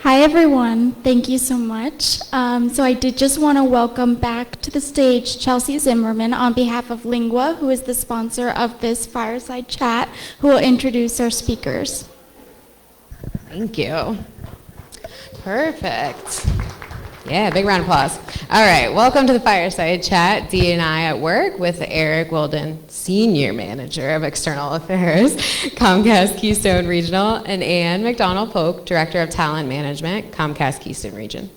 Hi everyone, thank you so much. So I did just want to welcome back to the stage Chelsea Zimmerman on behalf of Lingua, who is the sponsor of this fireside chat, who will introduce our speakers. Thank you. Perfect. Yeah, big round of applause. All right, welcome to the Fireside Chat, DE&I at Work with Eric Wilden, Senior Manager of External Affairs, Comcast Keystone Regional, and Ann McDonald-Polk, Director of Talent Management, Comcast Keystone Region.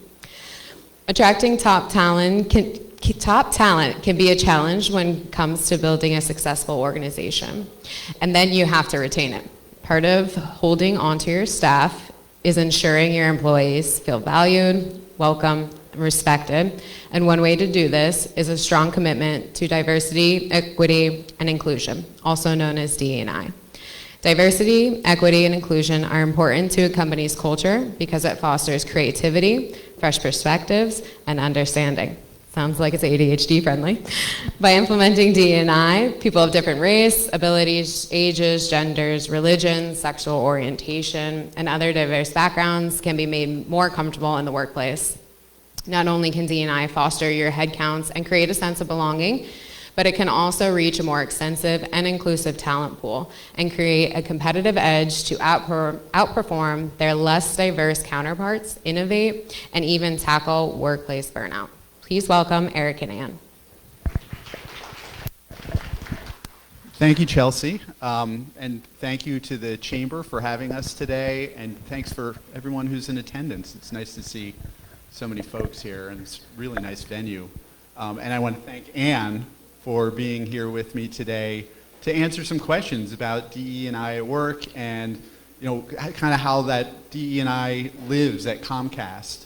Attracting top talent can be a challenge when it comes to building a successful organization, and then you have to retain it. Part of holding onto your staff is ensuring your employees feel valued, welcome, and respected. And one way to do this is a strong commitment to diversity, equity, and inclusion, also known as DE&I. Diversity, equity, and inclusion are important to a company's culture because it fosters creativity, fresh perspectives, and understanding. Sounds like it's ADHD friendly. By implementing DE&I, people of different race, abilities, ages, genders, religions, sexual orientation, and other diverse backgrounds can be made more comfortable in the workplace. Not only can DE&I foster your headcounts and create a sense of belonging, but it can also reach a more extensive and inclusive talent pool and create a competitive edge to outperform their less diverse counterparts, innovate, and even tackle workplace burnout. Please welcome Eric and Ann. Thank you, Chelsea, and thank you to the Chamber for having us today, and thanks for everyone who's in attendance. It's nice to see so many folks here, and it's a really nice venue. And I want to thank Ann for being here with me today to answer some questions about DE&I at work and kind of how that DE&I lives at Comcast.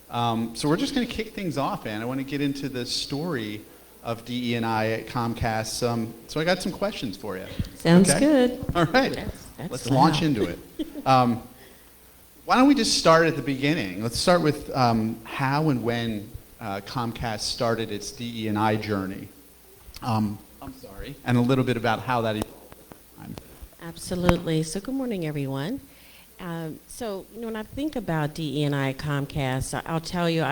So we're just going to kick things off, Ann. I want to get into the story of DE&I at Comcast. So I got some questions for you. Sounds okay? good. All right. Let's launch into it. Why don't we just start at the beginning? Let's start with how and when Comcast started its DE&I journey. And a little bit about how that evolved over time. Absolutely. So good morning, everyone. When I think about DE&I at Comcast, I'll tell you,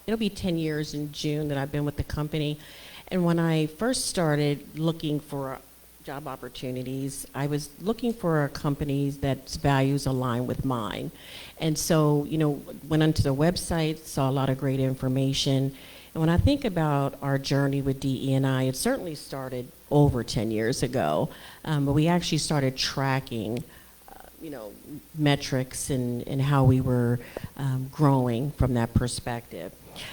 it'll be 10 years in June that I've been with the company. And when I first started looking for job opportunities, I was looking for a company that's values align with mine. And so, went onto the website, saw a lot of great information. And when I think about our journey with DE&I, it certainly started over 10 years ago, but we actually started tracking metrics and how we were growing from that perspective.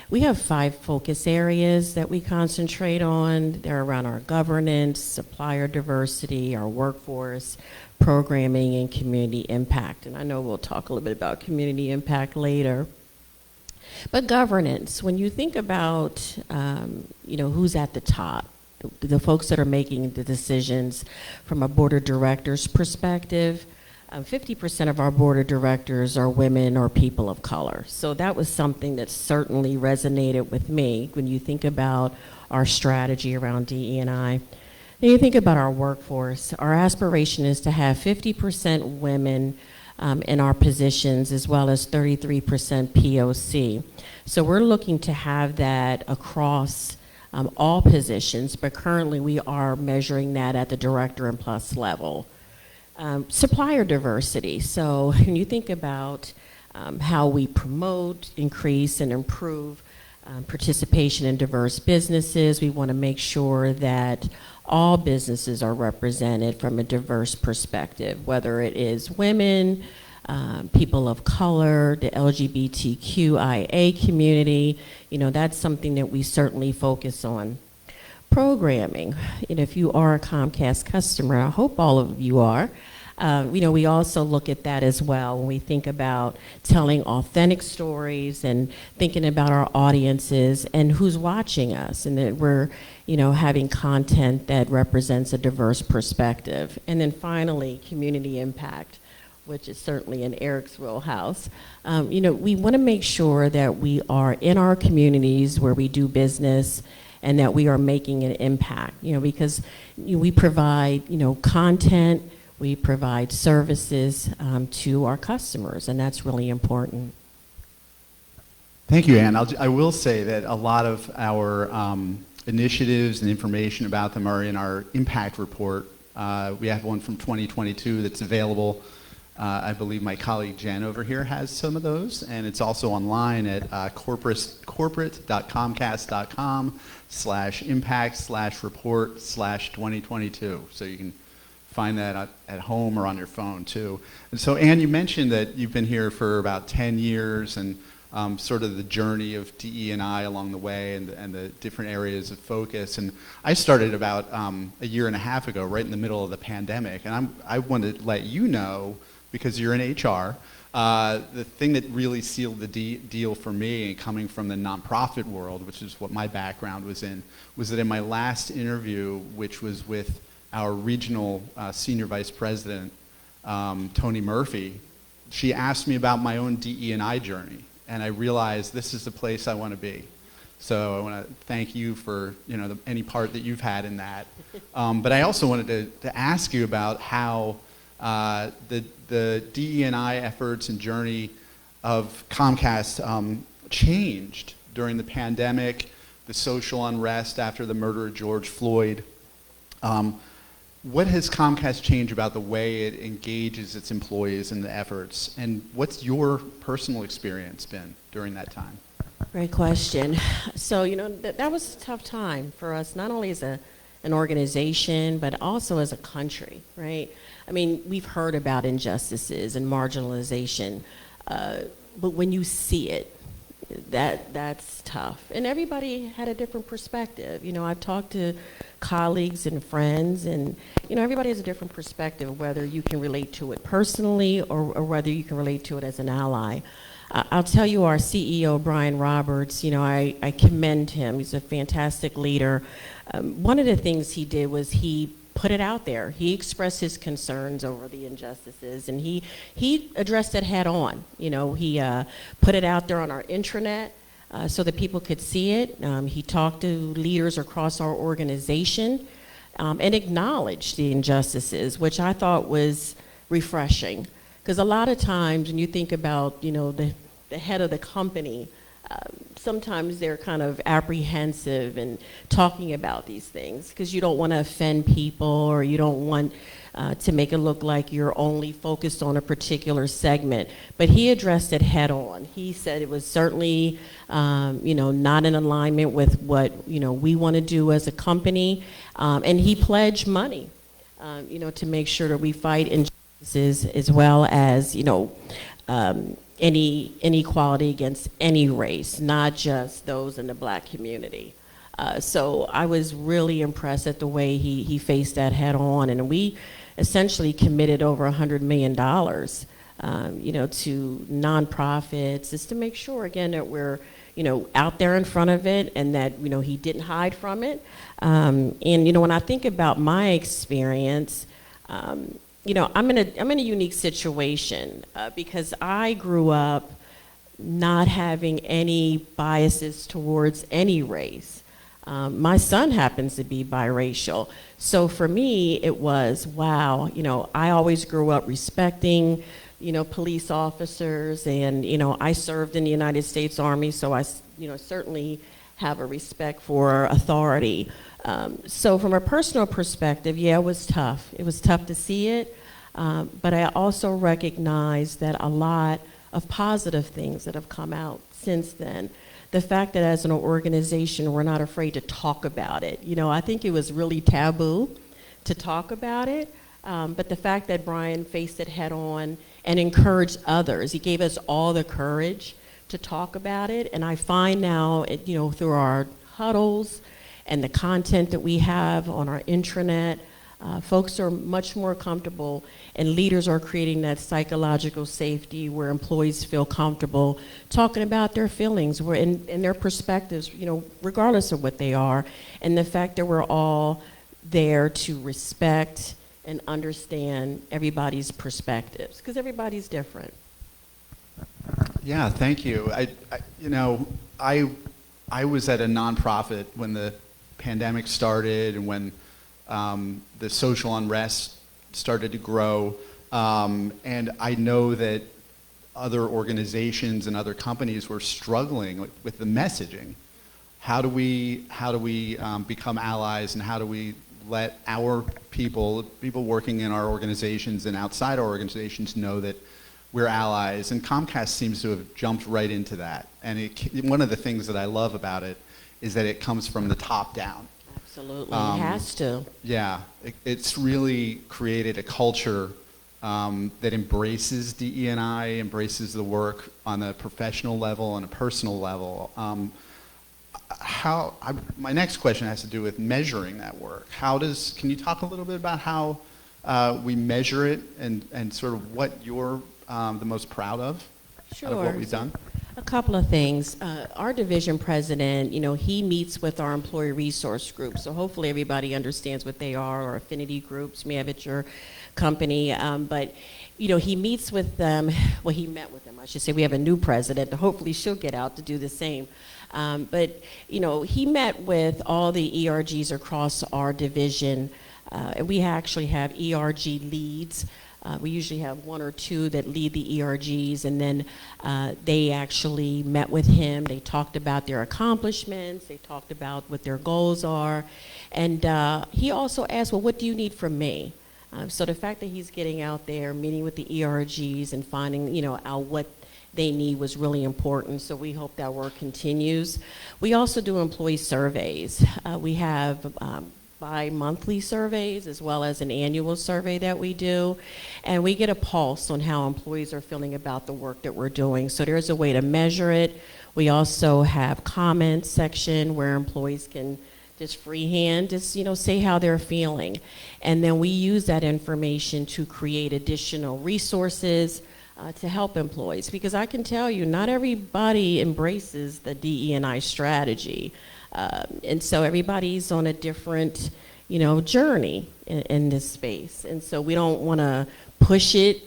We have 5 focus areas that we concentrate on. They're around our governance, supplier diversity, our workforce, programming, and community impact. And I know we'll talk a little bit about community impact later. But governance, when you think about who's at the top, the folks that are making the decisions from a board of directors perspective, 50% of our board of directors are women or people of color. So that was something that certainly resonated with me when you think about our strategy around DE&I. Then you think about our workforce. Our aspiration is to have 50% women in our positions, as well as 33% POC. So we're looking to have that across all positions, but currently we are measuring that at the director and plus level. Supplier diversity. So when you think about how we promote, increase, and improve participation in diverse businesses, we want to make sure that all businesses are represented from a diverse perspective, whether it is women, people of color, the LGBTQIA community. That's something that we certainly focus on. Programming. If you are a Comcast customer, I hope all of you are. We also look at that as well when we think about telling authentic stories and thinking about our audiences and who's watching us, and that we're, having content that represents a diverse perspective. And then finally, community impact, which is certainly in Eric's wheelhouse. We want to make sure that we are in our communities where we do business and that we are making an impact, because we provide, content, we provide services to our customers, and that's really important. Thank you, Ann. I will say that a lot of our initiatives and information about them are in our impact report. We have one from 2022 that's available. I believe my colleague Jen over here has some of those, and it's also online at corporate.comcast.com/impact/report/2022. So you can find that at home or on your phone too. And so, Ann, you mentioned that you've been here for about 10 years and sort of the journey of DE&I along the way and the different areas of focus. And I started about a year and a half ago, right in the middle of the pandemic. And I wanted to let you know, because you're in HR, the thing that really sealed the deal for me, coming from the nonprofit world, which is what my background was in, was that in my last interview, which was with our regional senior vice president, Tony Murphy, she asked me about my own DE&I journey. And I realized this is the place I want to be. So I want to thank you for any part that you've had in that. But I also wanted to ask you about how the DE&I efforts and journey of Comcast changed during the pandemic, the social unrest after the murder of George Floyd. What has Comcast changed about the way it engages its employees in the efforts? And what's your personal experience been during that time? Great question. So, that was a tough time for us, not only as an organization, but also as a country, right? I mean, we've heard about injustices and marginalization, but when you see it, that's tough. And everybody had a different perspective. I've talked to colleagues and friends, and everybody has a different perspective, whether you can relate to it personally or whether you can relate to it as an ally. I'll tell you, our CEO, Brian Roberts, I commend him. He's a fantastic leader. One of the things he did was he put it out there. He expressed his concerns over the injustices, and he addressed it head on. He put it out there on our intranet so that people could see it. He talked to leaders across our organization and acknowledged the injustices, which I thought was refreshing. Because a lot of times when you think about, the head of the company, sometimes they're kind of apprehensive in talking about these things because you don't want to offend people, or you don't want to make it look like you're only focused on a particular segment. But he addressed it head on. He said it was certainly, not in alignment with what, we want to do as a company. And he pledged money, to make sure that we fight injustices as well as, any inequality against any race, not just those in the Black community. So I was really impressed at the way he faced that head on, and we essentially committed over $100 million, to nonprofits, just to make sure, again, that we're, out there in front of it, and that, he didn't hide from it. And, when I think about my experience, I'm in a unique situation because I grew up not having any biases towards any race. My son happens to be biracial. So for me, it was, wow, I always grew up respecting, police officers, and, I served in the United States Army, so I, certainly have a respect for authority. So from a personal perspective, yeah, it was tough. It was tough to see it, but I also recognize that a lot of positive things that have come out since then. The fact that as an organization, we're not afraid to talk about it. I think it was really taboo to talk about it, but the fact that Brian faced it head on and encouraged others, he gave us all the courage to talk about it. And I find now, through our huddles and the content that we have on our intranet, folks are much more comfortable, and leaders are creating that psychological safety where employees feel comfortable talking about their feelings and their perspectives, regardless of what they are. And the fact that we're all there to respect and understand everybody's perspectives, because everybody's different. Yeah, thank you. I was at a nonprofit when the pandemic started and when the social unrest started to grow, and I know that other organizations and other companies were struggling with the messaging. How do we become allies, and how do we let our people working in our organizations and outside our organizations know that we're allies? And Comcast seems to have jumped right into that. And one of the things that I love about it is that it comes from the top down. Absolutely, it has to. Yeah, it's really created a culture that embraces DE&I, embraces the work on a professional level and a personal level. My next question has to do with measuring that work. Can you talk a little bit about how we measure it, and sort of what you're the most proud of what we've done? A couple of things. Our division president, he meets with our employee resource groups. So hopefully everybody understands what they are, or affinity groups, may have at your company. But he meets with them. Well, he met with them, I should say. We have a new president. Hopefully she'll get out to do the same. But he met with all the ERGs across our division. We actually have ERG leads. We usually have one or two that lead the ERGs, and then they actually met with him. They talked about their accomplishments. They talked about what their goals are. And he also asked, well, what do you need from me? So the fact that he's getting out there, meeting with the ERGs and finding, out what they need was really important. So we hope that work continues. We also do employee surveys. We have bi-monthly surveys as well as an annual survey that we do, and we get a pulse on how employees are feeling about the work that we're doing. So there's a way to measure it. We also have comments section where employees can just freehand, say how they're feeling, and then we use that information to create additional resources to help employees, because I can tell you not everybody embraces the DE&I strategy. And so everybody's on a different, journey in this space. And so we don't want to push it,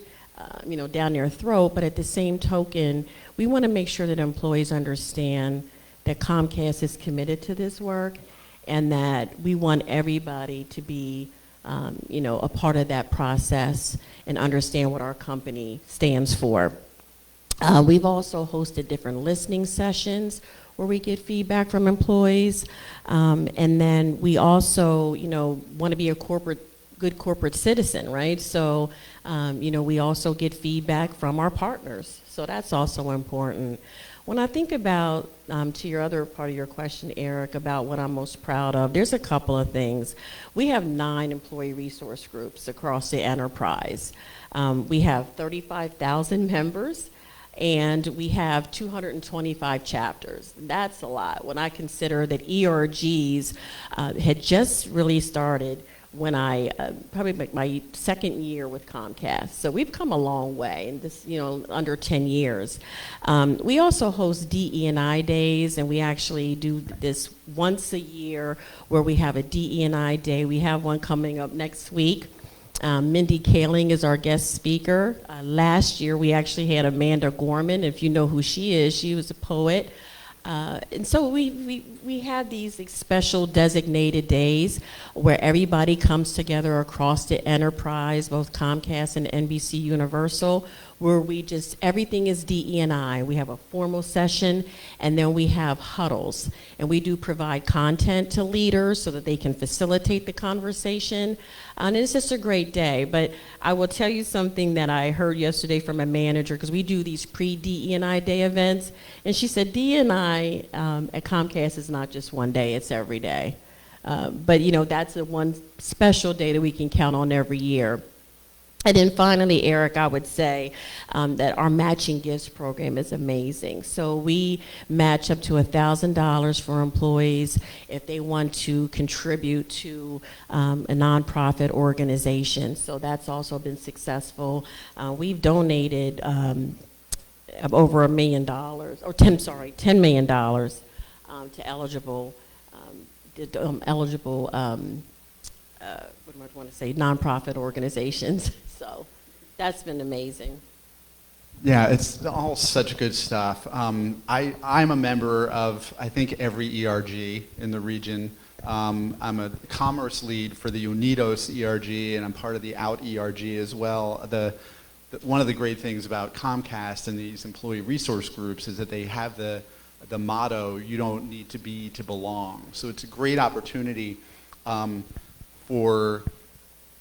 down their throat, but at the same token, we want to make sure that employees understand that Comcast is committed to this work, and that we want everybody to be, a part of that process and understand what our company stands for. We've also hosted different listening sessions where we get feedback from employees. And then we also, want to be a good corporate citizen, right? So, we also get feedback from our partners. So that's also important. When I think about, to your other part of your question, Eric, about what I'm most proud of, there's a couple of things. We have 9 employee resource groups across the enterprise. We have 35,000 members, and we have 225 chapters. That's a lot when I consider that ERGs had just really started when I, probably my second year with Comcast. So we've come a long way in this, under 10 years. We also host DE&I days, and we actually do this once a year where we have a DE&I day. We have one coming up next week. Mindy Kaling is our guest speaker. Last year we actually had Amanda Gorman. If you know who she is, she was a poet. And so we have these special designated days where everybody comes together across the enterprise, both Comcast and NBC Universal, where everything is DE&I. We have a formal session, and then we have huddles. And we do provide content to leaders so that they can facilitate the conversation. And it's just a great day. But I will tell you something that I heard yesterday from a manager, because we do these pre-DE&I day events. And she said, DE&I at Comcast is not just one day, it's every day. But that's the one special day that we can count on every year. And then finally, Eric, I would say that our matching gifts program is amazing. So we match up to $1,000 for employees if they want to contribute to a nonprofit organization. So that's also been successful. We've donated over $1 million, or $10 million to eligible what do I want to say, nonprofit organizations. So that's been amazing. Yeah, it's all such good stuff. I'm a member of, I think, every ERG in the region. I'm a commerce lead for the Unidos ERG, and I'm part of the Out ERG as well. one of the great things about Comcast and these employee resource groups is that they have the motto, you don't need to be to belong. So it's a great opportunity for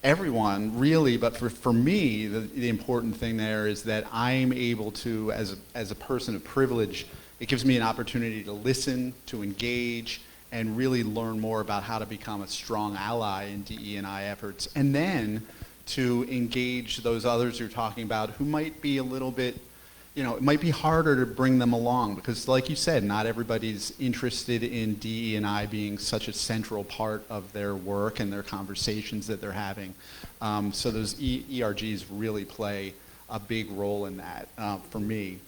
everyone, really, but for me, the important thing there is that I'm able to, as a person of privilege, it gives me an opportunity to listen, to engage, and really learn more about how to become a strong ally in DE&I efforts, and then to engage those others you're talking about who might be a little bit, it might be harder to bring them along because, like you said, not everybody's interested in DE&I being such a central part of their work and their conversations that they're having. So those ERGs really play a big role in that for me,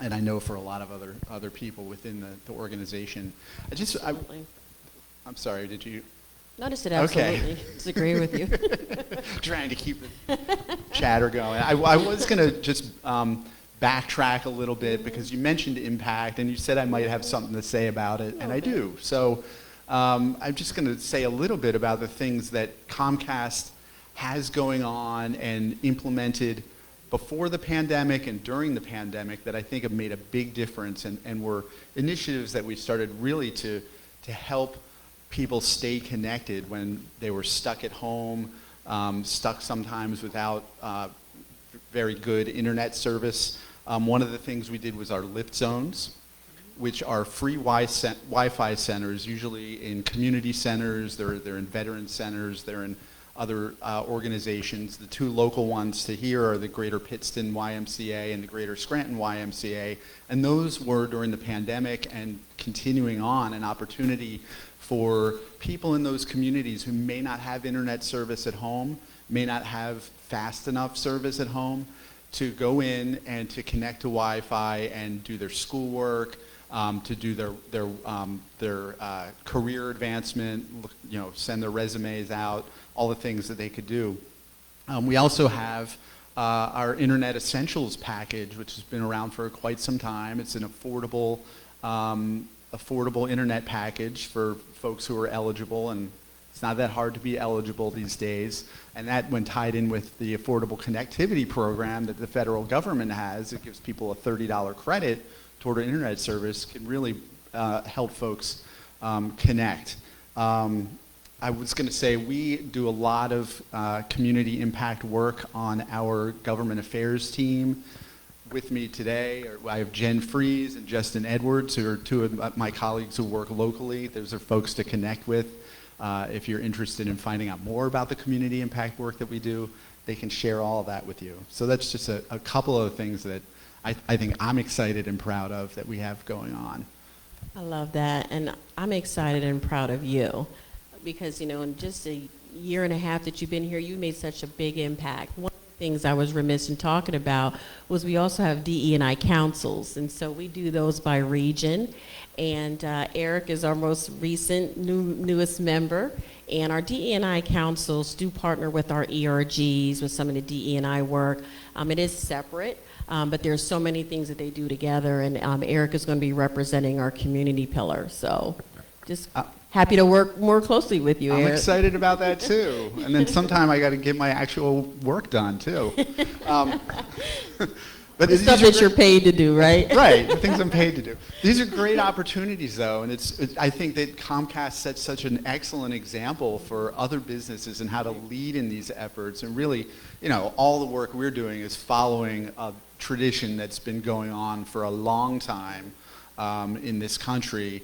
and I know for a lot of other people within the organization. I'm sorry, did you? Noticed it, absolutely. Okay. Disagree with you. Trying to keep the chatter going. I was going to just backtrack a little bit because you mentioned impact and you said I might have something to say about it, and I do. So I'm just going to say a little bit about the things that Comcast has going on and implemented before the pandemic and during the pandemic that I think have made a big difference and were initiatives that we started really to help people stay connected when they were stuck at home, stuck sometimes without very good internet service. One of the things we did was our lift zones, which are free Wi-Fi centers, usually in community centers, they're in veteran centers, they're in other organizations. The two local ones to here are the Greater Pittston YMCA and the Greater Scranton YMCA, and those were, during the pandemic and continuing on, an opportunity for people in those communities who may not have internet service at home, may not have fast enough service at home, to go in and to connect to Wi-Fi and do their schoolwork, to do their career advancement, send their resumes out, all the things that they could do. We also have our Internet Essentials package, which has been around for quite some time. It's an affordable internet package for folks who are eligible, and it's not that hard to be eligible these days. And that, when tied in with the Affordable Connectivity Program that the federal government has, it gives people a $30 credit toward an internet service, can really help folks connect. I was going to say we do a lot of community impact work on our government affairs team. With me today, I have Jen Fries and Justin Edwards, who are two of my colleagues who work locally. Those are folks to connect with. If you're interested in finding out more about the community impact work that we do, they can share all of that with you. So that's just a couple of things that I think I'm excited and proud of that we have going on. I love that, and I'm excited and proud of you because, in just a year and a half that you've been here, you made such a big impact. One of the things I was remiss in talking about was we also have DE&I councils, and so we do those by region. And Eric is our most recent, newest member. And our DE&I councils do partner with our ERGs with some of the DE&I work. It is separate, but there's so many things that they do together. And Eric is going to be representing our community pillar. So just happy to work more closely with you, Eric. I'm excited about that, too. And then sometime I got to get my actual work done, too. But the stuff that you're paid to do, right? Right, the things I'm paid to do. These are great opportunities, though, and I think that Comcast sets such an excellent example for other businesses and how to lead in these efforts. And really, all the work we're doing is following a tradition that's been going on for a long time in this country,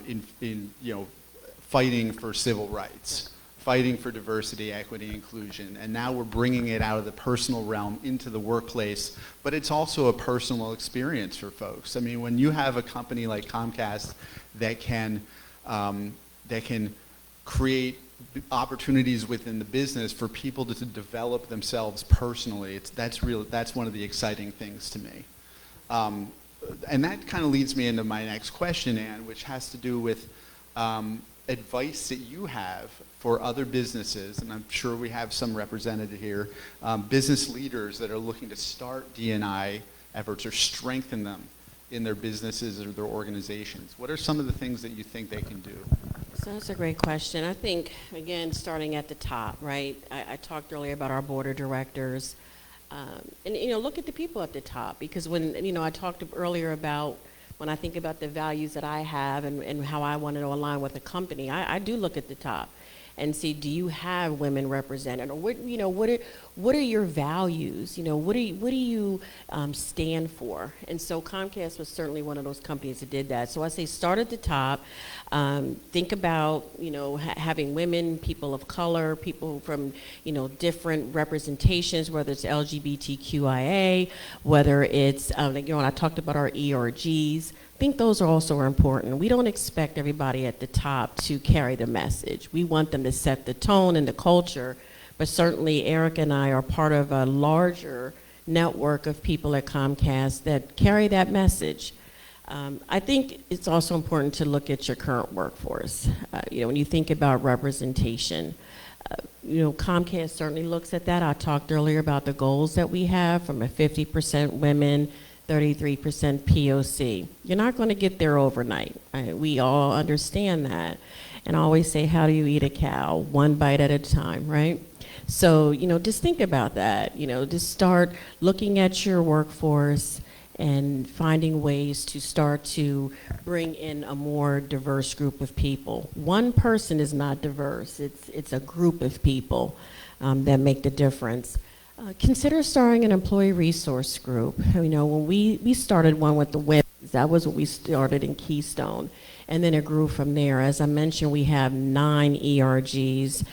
in fighting for civil rights, fighting for diversity, equity, inclusion, and now we're bringing it out of the personal realm into the workplace, but it's also a personal experience for folks. I mean, when you have a company like Comcast that can create opportunities within the business for people to develop themselves personally, that's one of the exciting things to me. And that kind of leads me into my next question, Ann, which has to do with advice that you have for other businesses, and I'm sure we have some represented here, business leaders that are looking to start D&I efforts or strengthen them in their businesses or their organizations. What are some of the things that you think they can do? So that's a great question. I think, again, starting at the top, right? I talked earlier about our board of directors. And look at the people at the top, because when I talked earlier about when I think about the values that I have and how I want to align with the company, I do look at the top and see, do you have women represented, or what are your values? What do you stand for? And so Comcast was certainly one of those companies that did that. So I say start at the top. Think about having women, people of color, people from different representations, whether it's LGBTQIA, whether it's I talked about our ERGs. I think those are also important. We don't expect everybody at the top to carry the message. We want them to set the tone and the culture, but certainly Eric and I are part of a larger network of people at Comcast that carry that message. I think it's also important to look at your current workforce. When you think about representation, Comcast certainly looks at that. I talked earlier about the goals that we have from a 50% women, 33% POC. You're not going to get there overnight. We all understand that. And I always say, how do you eat a cow? One bite at a time, right? So, just think about that. Just start looking at your workforce and finding ways to start to bring in a more diverse group of people. One person is not diverse. It's a group of people that make the difference. Consider starting an employee resource group. When we started one with the women, that was what we started in Keystone. And then it grew from there. As I mentioned, we have 9 ERGs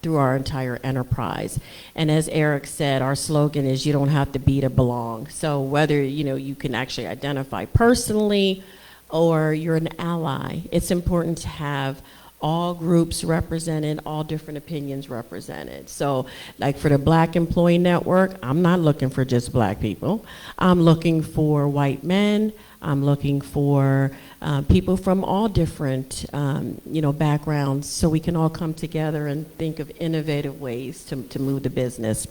through our entire enterprise. And as Eric said, our slogan is, you don't have to be to belong. So whether you can actually identify personally or you're an ally, it's important to have all groups represented, all different opinions represented. So like for the Black Employee Network, I'm not looking for just Black people. I'm looking for white men. I'm looking for people from all different backgrounds, so we can all come together and think of innovative ways to move the business.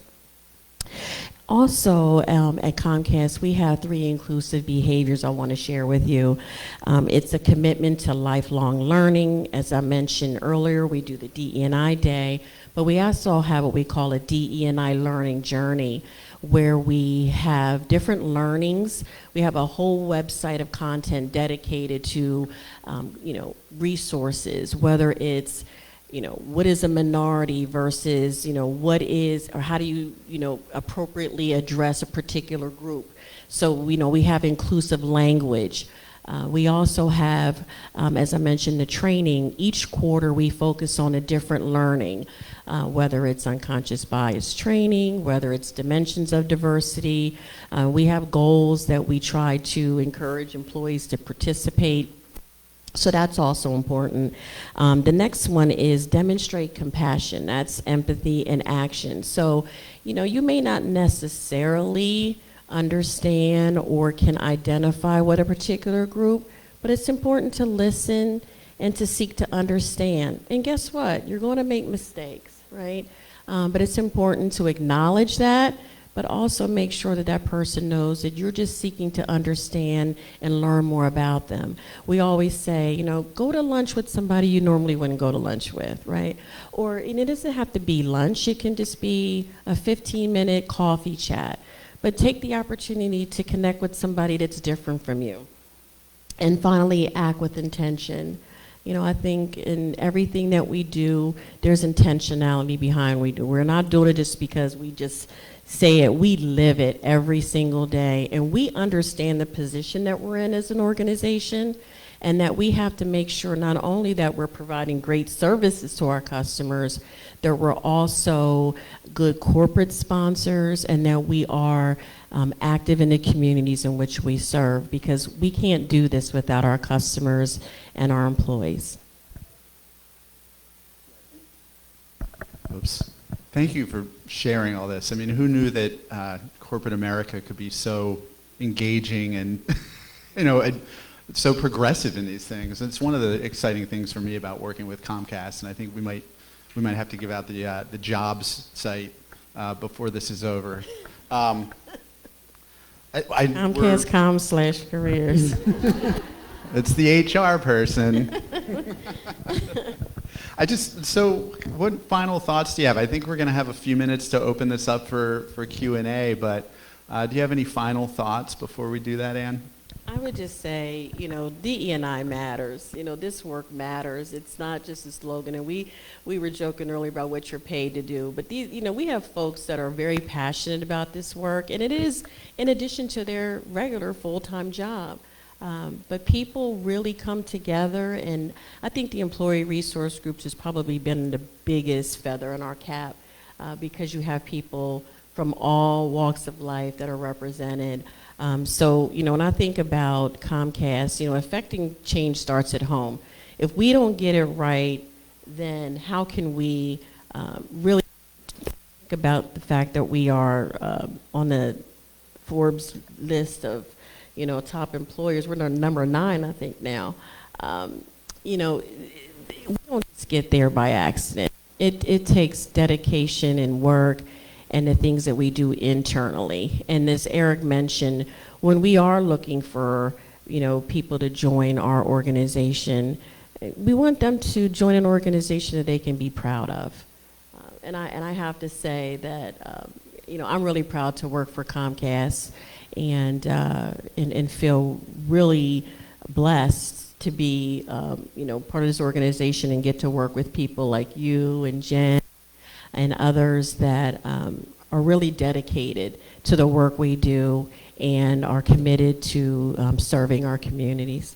Also, at Comcast, we have 3 inclusive behaviors I want to share with you. It's a commitment to lifelong learning. As I mentioned earlier, we do the DE&I Day, but we also have what we call a DE&I learning journey, where we have different learnings. We have a whole website of content dedicated to, resources, whether it's what is a minority versus, what is, or how do you, appropriately address a particular group. So, we have inclusive language. We also have, as I mentioned, the training. Each quarter we focus on a different learning, whether it's unconscious bias training, whether it's dimensions of diversity. We have goals that we try to encourage employees to participate. So that's also important. The next one is demonstrate compassion. That's empathy in action. So, you may not necessarily understand or can identify with a particular group, but it's important to listen and to seek to understand. And guess what? You're going to make mistakes, right? But it's important to acknowledge that, but also make sure that that person knows that you're just seeking to understand and learn more about them. We always say, go to lunch with somebody you normally wouldn't go to lunch with, right? Or, and it doesn't have to be lunch. It can just be a 15-minute coffee chat. But take the opportunity to connect with somebody that's different from you. And finally, act with intention. I think in everything that we do, there's intentionality behind what we do. We're not doing it just because we just say it. We live it every single day. And we understand the position that we're in as an organization, and that we have to make sure not only that we're providing great services to our customers, that we're also good corporate sponsors, and that we are active in the communities in which we serve, because we can't do this without our customers and our employees. Oops. Thank you for sharing all this. I mean, who knew that corporate America could be so engaging and, so progressive in these things? It's one of the exciting things for me about working with Comcast, and I think we might have to give out the jobs site before this is over. Comcast.com/careers. It's the HR person. So what final thoughts do you have? I think we're going to have a few minutes to open this up for Q&A, but do you have any final thoughts before we do that, Ann? I would just say, DE&I matters. This work matters. It's not just a slogan. And we were joking earlier about what you're paid to do. But we have folks that are very passionate about this work, and it is in addition to their regular full-time job. But people really come together, and I think the employee resource groups has probably been the biggest feather in our cap because you have people from all walks of life that are represented. So, when I think about Comcast, affecting change starts at home. If we don't get it right, then how can we really think about the fact that we are on the Forbes list of, top employers? We're number 9, I think, now. We don't just get there by accident. It takes dedication and work and the things that we do internally. And as Eric mentioned, when we are looking for, people to join our organization, we want them to join an organization that they can be proud of. And I have to say that, I'm really proud to work for Comcast and feel really blessed to be, part of this organization and get to work with people like you and Jen and others that are really dedicated to the work we do and are committed to serving our communities.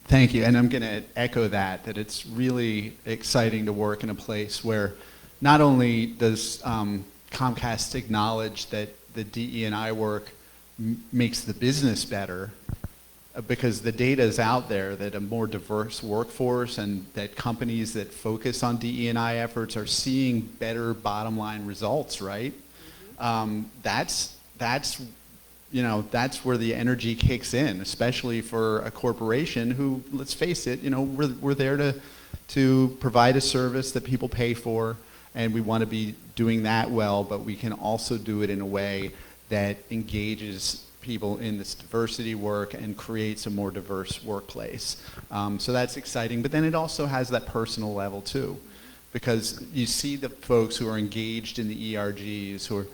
Thank you, and I'm going to echo that it's really exciting to work in a place where not only does Comcast acknowledge that the DE&I work makes the business better, because the data is out there that a more diverse workforce and that companies that focus on DE&I efforts are seeing better bottom line results, right? That's where the energy kicks in, especially for a corporation who, let's face it, we're there to provide a service that people pay for, and we want to be doing that well, but we can also do it in a way that engages people in this diversity work and creates a more diverse workplace. So that's exciting, but then it also has that personal level too, because you see the folks who are engaged in the ERGs, who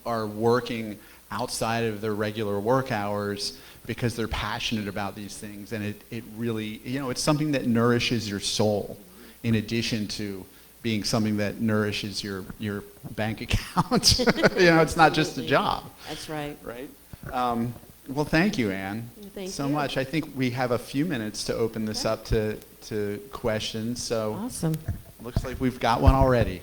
are working outside of their regular work hours because they're passionate about these things, and it really, it's something that nourishes your soul in addition to being something that nourishes your bank account. It's not just a job. That's right. Right? Well, thank you, Ann, so much. I think we have a few minutes to open this up to questions. So awesome. Looks like we've got one already.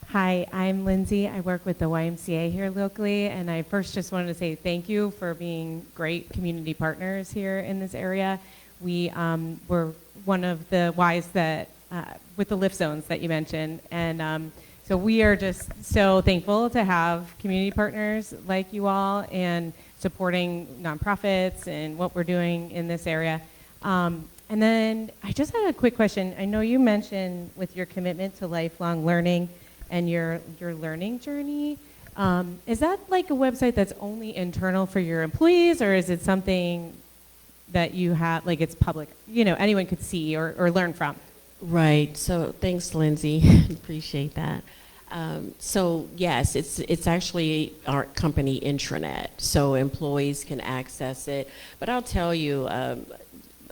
Hi, I'm Lindsay. I work with the YMCA here locally, and I first just wanted to say thank you for being great community partners here in this area. We were one of the Ys that, with the lift zones that you mentioned, and so we are just so thankful to have community partners like you all and supporting nonprofits and what we're doing in this area. And then I just had a quick question. I know you mentioned with your commitment to lifelong learning and your learning journey, is that like a website that's only internal for your employees, or is it something that you have, like it's public, anyone could see or learn from? Right. So thanks, Lindsay. Appreciate that. So yes, it's actually our company intranet, so employees can access it. But I'll tell you,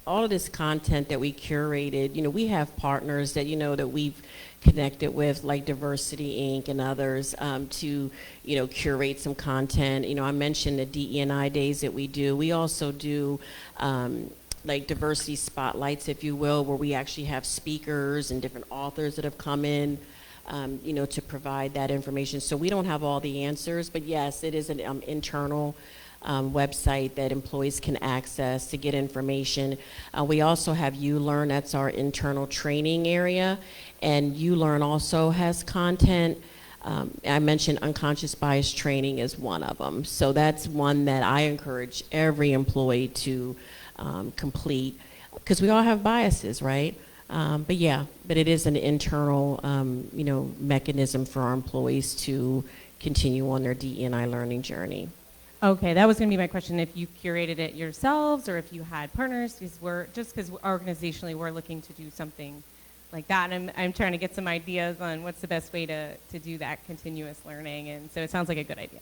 all of this content that we curated, we have partners that that we've connected with, like Diversity Inc. and others, to curate some content. I mentioned the DE&I days that we do. We also do like diversity spotlights, if you will, where we actually have speakers and different authors that have come in, to provide that information. So we don't have all the answers, but yes, it is an internal website that employees can access to get information. We also have ULearn, that's our internal training area, and ULearn also has content. I mentioned unconscious bias training is one of them. So that's one that I encourage every employee to complete, because we all have biases, right? But it is an internal, mechanism for our employees to continue on their DE&I learning journey. Okay, that was going to be my question. If you curated it yourselves, or if you had partners, because organizationally we're looking to do something like that, and I'm trying to get some ideas on what's the best way to do that continuous learning, and so it sounds like a good idea.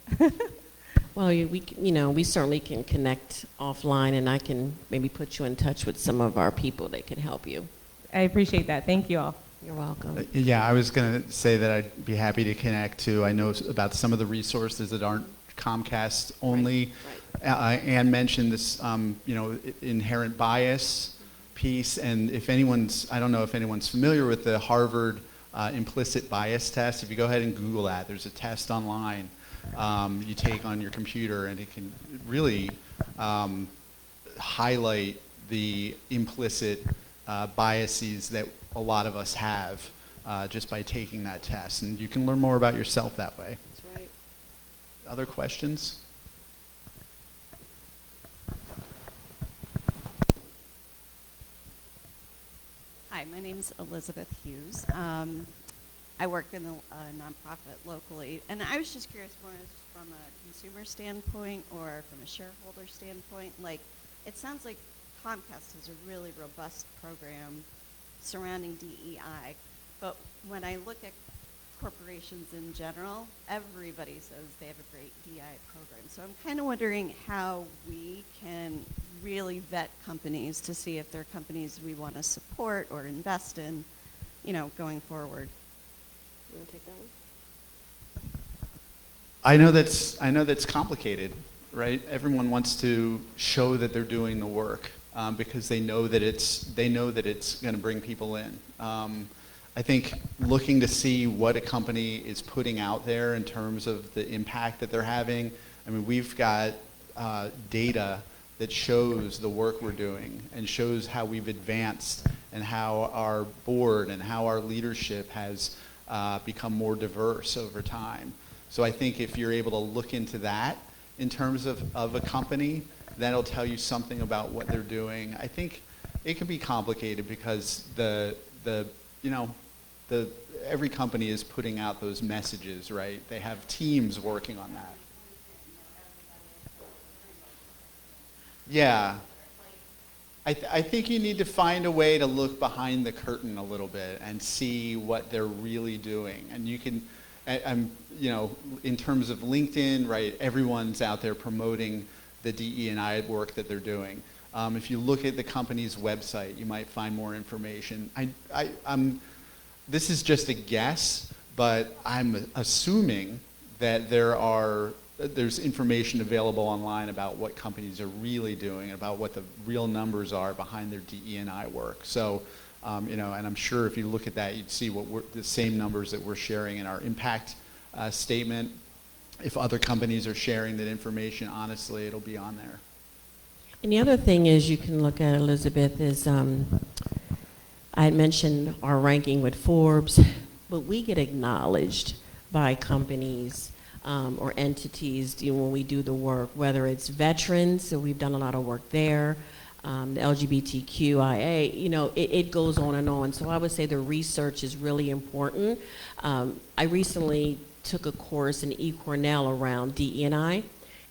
Well, we certainly can connect offline, and I can maybe put you in touch with some of our people that can help you. I appreciate that. Thank you all. You're welcome. Yeah, I was going to say that I'd be happy to connect too. I know about some of the resources that aren't Comcast only. Right. Anne mentioned this, inherent bias piece, and I don't know if anyone's familiar with the Harvard implicit bias test. If you go ahead and Google that, there's a test online you take on your computer, and it can really highlight the implicit biases that a lot of us have just by taking that test, and you can learn more about yourself that way. That's right. Other questions? Hi, my name's Elizabeth Hughes. I work in a nonprofit locally, and I was just curious, more from a consumer standpoint or from a shareholder standpoint. Like, it sounds like Comcast has a really robust program surrounding DEI, but when I look at corporations in general, everybody says they have a great DEI program. So I'm kind of wondering how we can really vet companies to see if they're companies we want to support or invest in, going forward. You want to take that one? I know that's complicated, right? Everyone wants to show that they're doing the work because they know that it's going to bring people in. I think looking to see what a company is putting out there in terms of the impact that they're having. I mean, we've got data that shows the work we're doing and shows how we've advanced and how our board and how our leadership has become more diverse over time. So I think if you're able to look into that in terms of a company, that'll tell you something about what they're doing. I think it can be complicated because every company is putting out those messages, right? They have teams working on that. Yeah. I think you need to find a way to look behind the curtain a little bit and see what they're really doing. And you can, in terms of LinkedIn, right, everyone's out there promoting the DE&I work that they're doing. If you look at the company's website, you might find more information. This is just a guess, but I'm assuming that there's information available online about what companies are really doing, about what the real numbers are behind their DE&I work. So, and I'm sure if you look at that, you'd see the same numbers that we're sharing in our impact statement. If other companies are sharing that information, honestly, it'll be on there. And the other thing is you can look at, Elizabeth, is I had mentioned our ranking with Forbes, but we get acknowledged by companies or entities when we do the work, whether it's veterans, so we've done a lot of work there, the LGBTQIA, it goes on and on. So I would say the research is really important. I recently took a course in eCornell around DE&I,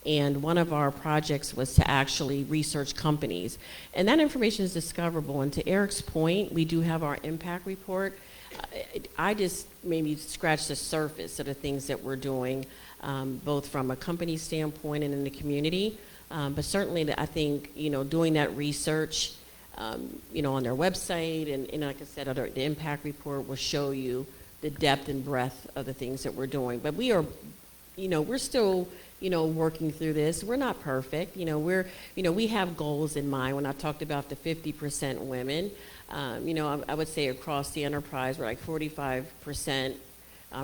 and one of our projects was to actually research companies. And that information is discoverable. And to Eric's point, we do have our impact report. I just maybe scratched the surface of the things that we're doing, both from a company standpoint and in the community. But certainly, I think, doing that research, on their website, and like I said, the impact report will show you the depth and breadth of the things that we're doing. But we are, we're still, working through this. We're not perfect. We have goals in mind. When I talked about the 50% women, I would say across the enterprise, we're like 45%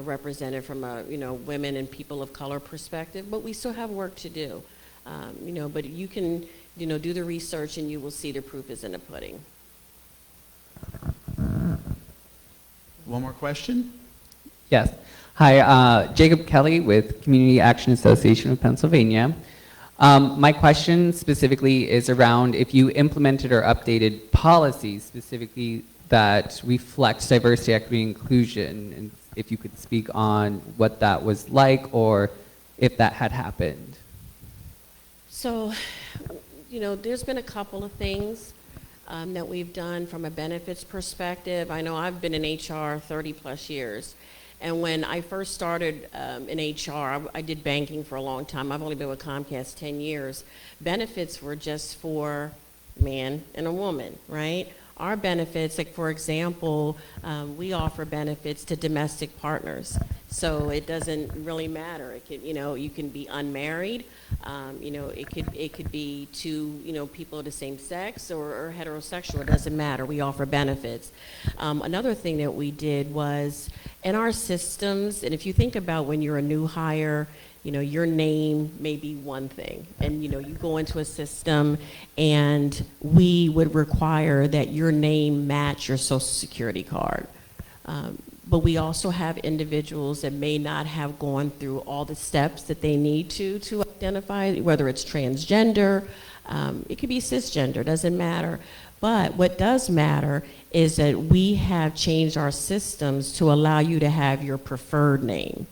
represented from a, women and people of color perspective, but we still have work to do. But you can, do the research and you will see the proof is in the pudding. One more question? Yes. Hi, Jacob Kelly with Community Action Association of Pennsylvania. My question specifically is around if you implemented or updated policies specifically that reflect diversity, equity, inclusion, and if you could speak on what that was like or if that had happened. So, there's been a couple of things that we've done from a benefits perspective. I know I've been in HR 30 plus years. And when I first started in HR, I did banking for a long time. I've only been with Comcast 10 years. Benefits were just for a man and a woman, right? Our benefits, like for example, we offer benefits to domestic partners. So it doesn't really matter. It could, you can be unmarried. It could be two, people of the same sex or heterosexual. It doesn't matter. We offer benefits. Another thing that we did was in our systems, and if you think about when you're a new hire, your name may be one thing, and you go into a system and we would require that your name match your social security card. But we also have individuals that may not have gone through all the steps that they need to identify, whether it's transgender, it could be cisgender, doesn't matter. But what does matter is that we have changed our systems to allow you to have your preferred name.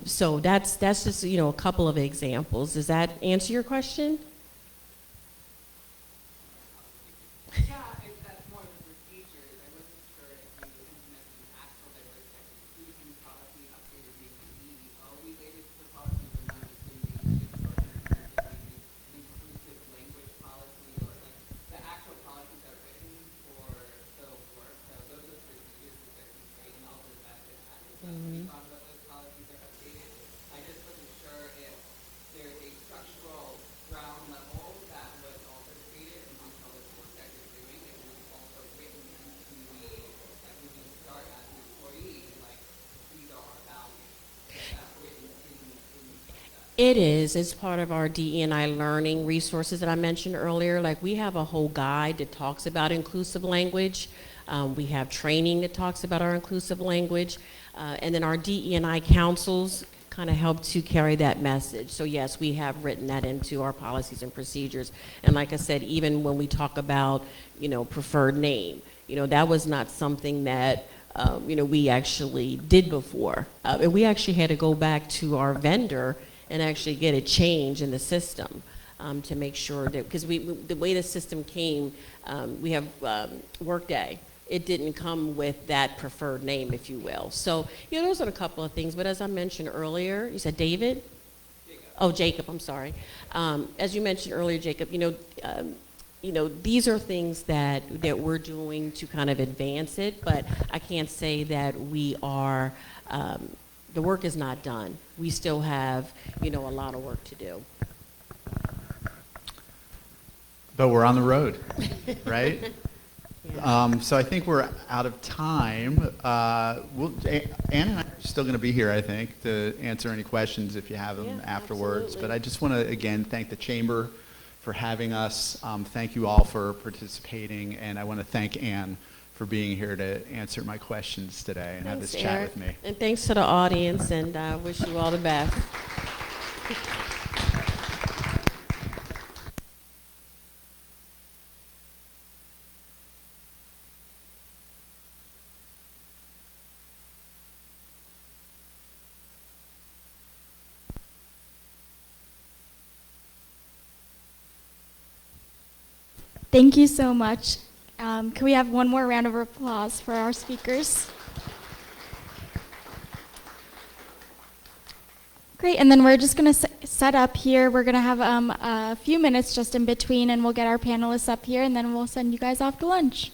So that's just, a couple of examples. Does that answer your question? It is. It's part of our DE&I learning resources that I mentioned earlier. Like we have a whole guide that talks about inclusive language. We have training that talks about our inclusive language. And then our DE&I councils kind of help to carry that message. So yes, we have written that into our policies and procedures. And like I said, even when we talk about, preferred name, that was not something that we actually did before. And we actually had to go back to our vendor and actually get a change in the system to make sure that, because the way the system came, we have Workday. It didn't come with that preferred name, if you will. So, those are a couple of things. But as I mentioned earlier, you said David? Jacob. Oh, Jacob, I'm sorry. As you mentioned earlier, Jacob, these are things that we're doing to kind of advance it, but I can't say that we are, the work is not done. We still have, a lot of work to do. But we're on the road, right? Yeah. So I think we're out of time. Ann and I are still going to be here, I think, to answer any questions if you have them afterwards. Absolutely. But I just want to, again, thank the Chamber for having us. Thank you all for participating. And I want to thank Ann for being here to answer my questions today and have this chat with me. And thanks to the audience, and I wish you all the best. Thank you so much. Can we have one more round of applause for our speakers? Great, and then we're just going to set up here. We're going to have a few minutes just in between, and we'll get our panelists up here, and then we'll send you guys off to lunch.